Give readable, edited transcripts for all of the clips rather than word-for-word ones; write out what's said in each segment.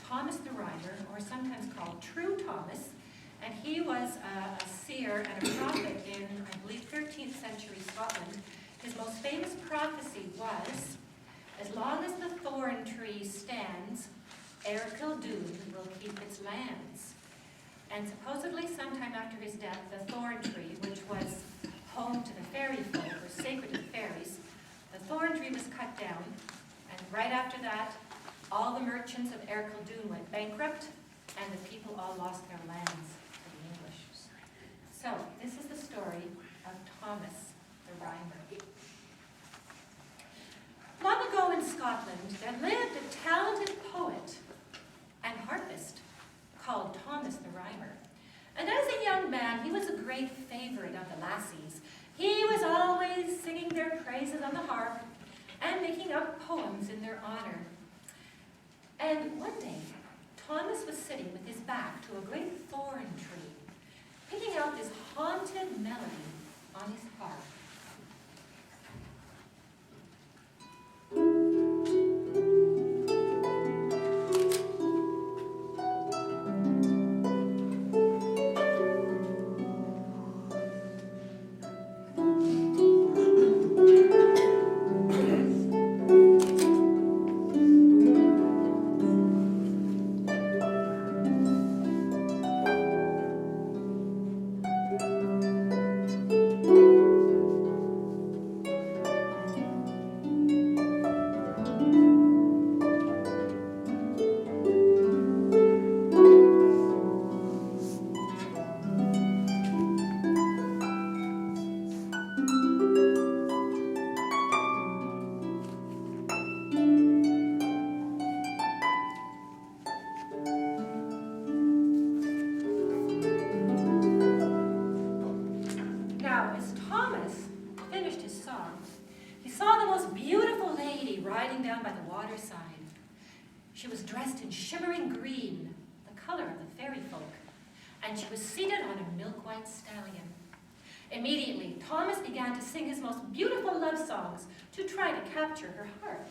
Thomas the Rhymer, or sometimes called True Thomas, and he was a seer and a prophet in, I believe, 13th century Scotland. His most famous prophecy was, as long as the thorn tree stands, Ercil Dune will keep its lands. And supposedly sometime after his death, the thorn tree, which was home to the fairy folk, or sacred to the fairies, the thorn tree was cut down, and right after that, all the merchants of Ercil Dune went bankrupt, and the people all lost their lands to the English. So, this is the story of Thomas the Rhymer. Long ago in Scotland, there lived a talented poet and harpist called Thomas the Rhymer. And as a young man, he was a great favorite of the lassies. He was always singing their praises on the harp and making up poems in their honor. And one day, Thomas was sitting with his back to a great thorn tree, picking out this haunted melody on his harp. She was dressed in shimmering green, the color of the fairy folk, and she was seated on a milk-white stallion. Immediately, Thomas began to sing his most beautiful love songs to try to capture her heart.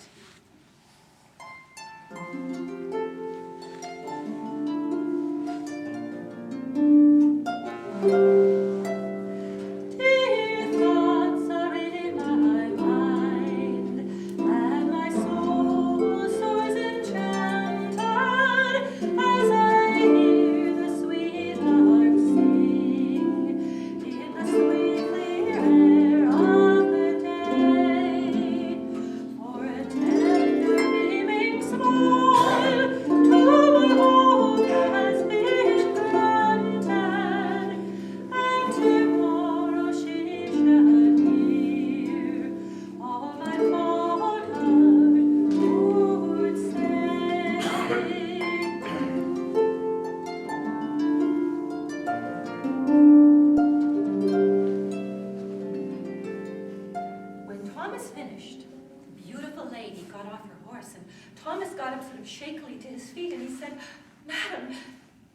Thomas got up sort of shakily to his feet and he said, "Madam,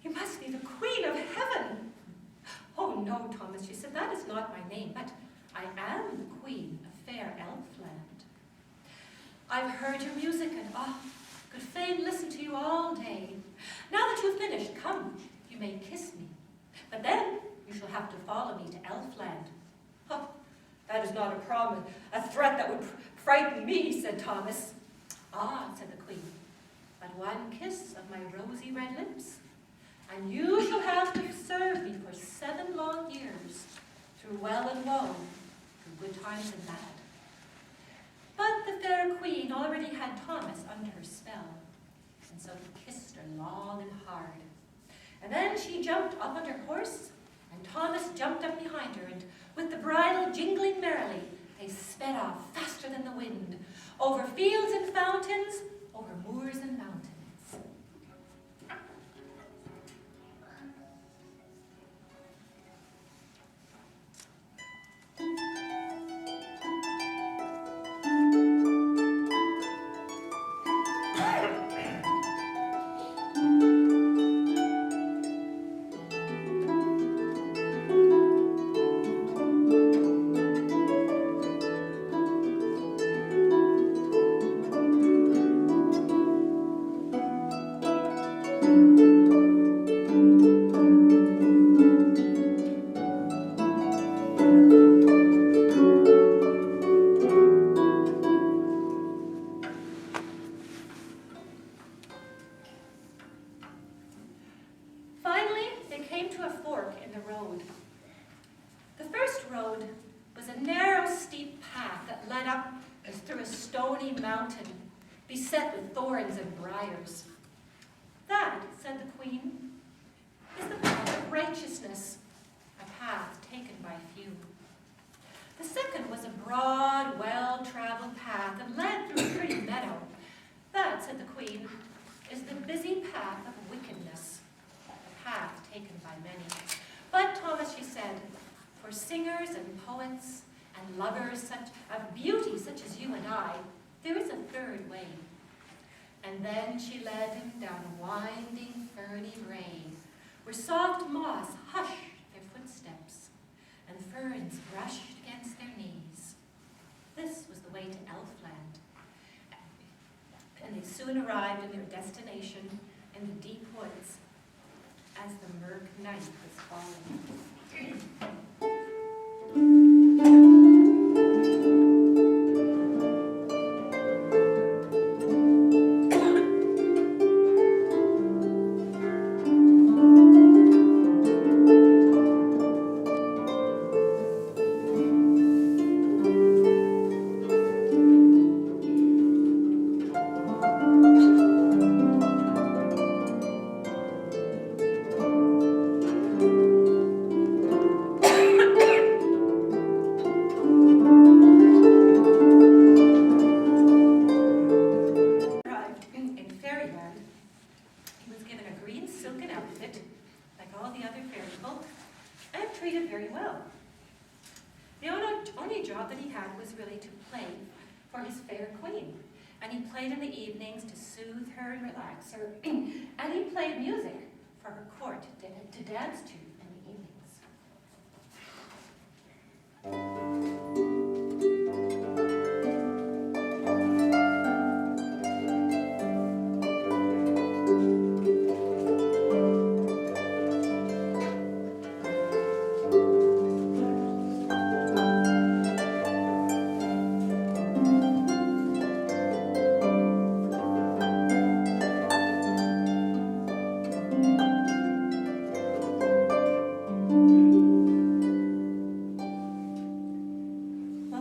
you must be the Queen of Heaven." "Oh no, Thomas," she said, "that is not my name, but I am the Queen of fair Elfland. I've heard your music and could fain listen to you all day. Now that you've finished, come, you may kiss me, but then you shall have to follow me to Elfland." "Oh, that is not a threat that would frighten me," said Thomas. "Ah," said the Queen, "but one kiss of my rosy red lips, and you shall have to serve me for 7 long years, through well and woe, through good times and bad." But the fair Queen already had Thomas under her spell, and so he kissed her long and hard. And then she jumped up on her horse, and Thomas jumped up behind her, and with the bridle jingling merrily, they sped off faster than the wind, over fields and fountains, over moors and mountains. Finally, they came to a fork in the road. The first road was a narrow, steep path that led up through a stony mountain, beset with thorns and briars. That, said the queen, is the path of righteousness, a path taken by few. The second was a broad, well-traveled path that led through a pretty meadow. That, said the queen, is the busy path of wickedness, a path taken by many. But, Thomas, she said, for singers and poets and lovers of beauty such as you and I, there is a third way. And then she led him down a winding, ferny brae, where soft moss hushed their footsteps, and ferns brushed against their knees. This was the way to Elfland, and they soon arrived in their destination in the deep woods as the murk night was falling. And he played music for her court to dance to in the evenings.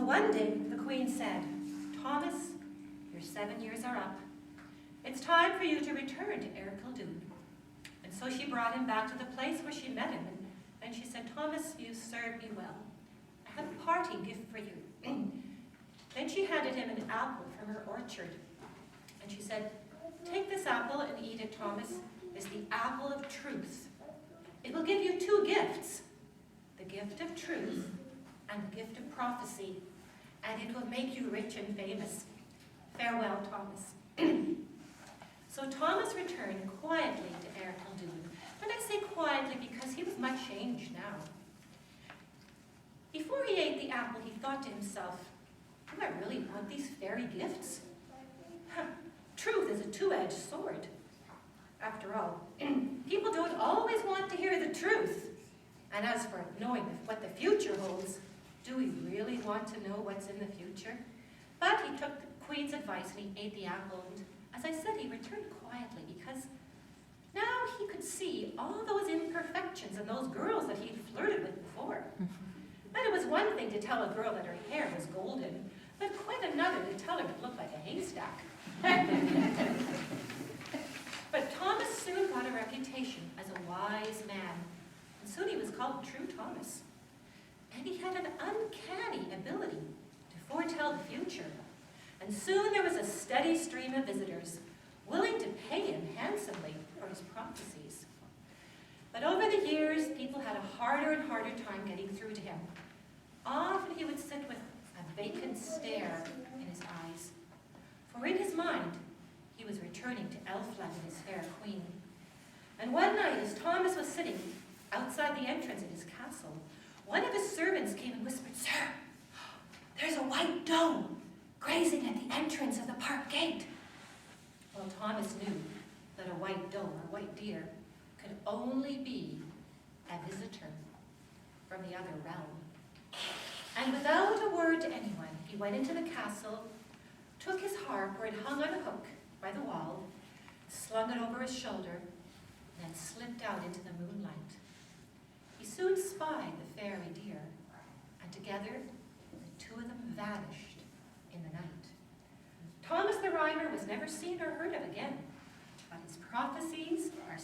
One day, the queen said, Thomas, your 7 years are up. It's time for you to return to Ercildoune. And so she brought him back to the place where she met him, and she said, Thomas, you served me well. I have a parting gift for you. Then she handed him an apple from her orchard. And she said, take this apple and eat it, Thomas. It's the apple of truth. It will give you 2 gifts, the gift of truth and the gift of prophecy. And it will make you rich and famous. Farewell, Thomas. So Thomas returned quietly to Ercildoune. And I say quietly because he was much changed now. Before he ate the apple, he thought to himself, do I really want these fairy gifts? Truth is a 2-edged sword. After all, people don't always want to hear the truth. And as for knowing what the future holds, do we really want to know what's in the future? But he took the queen's advice and he ate the apple. And as I said, he returned quietly because now he could see all those imperfections in those girls that he'd flirted with before. And it was one thing to tell a girl that her hair was golden, but quite another to tell her it looked like a haystack. But Thomas soon got a reputation as a wise man, and soon he was called True Thomas. And he had an uncanny ability to foretell the future. And soon there was a steady stream of visitors, willing to pay him handsomely for his prophecies. But over the years, people had a harder and harder time getting through to him. Often he would sit with a vacant stare in his eyes. For in his mind, he was returning to Elfland and his fair queen. And one night, as Thomas was sitting outside the entrance of his castle, one of his servants came and whispered, Sir, there's a white doe grazing at the entrance of the park gate. Well, Thomas knew that a white doe or white deer could only be a visitor from the other realm. And without a word to anyone, he went into the castle, took his harp where it hung on a hook by the wall, slung it over his shoulder, and then slipped out into the moonlight. He soon spied the fairy deer, and together the two of them vanished in the night. Thomas the Rhymer was never seen or heard of again, but his prophecies are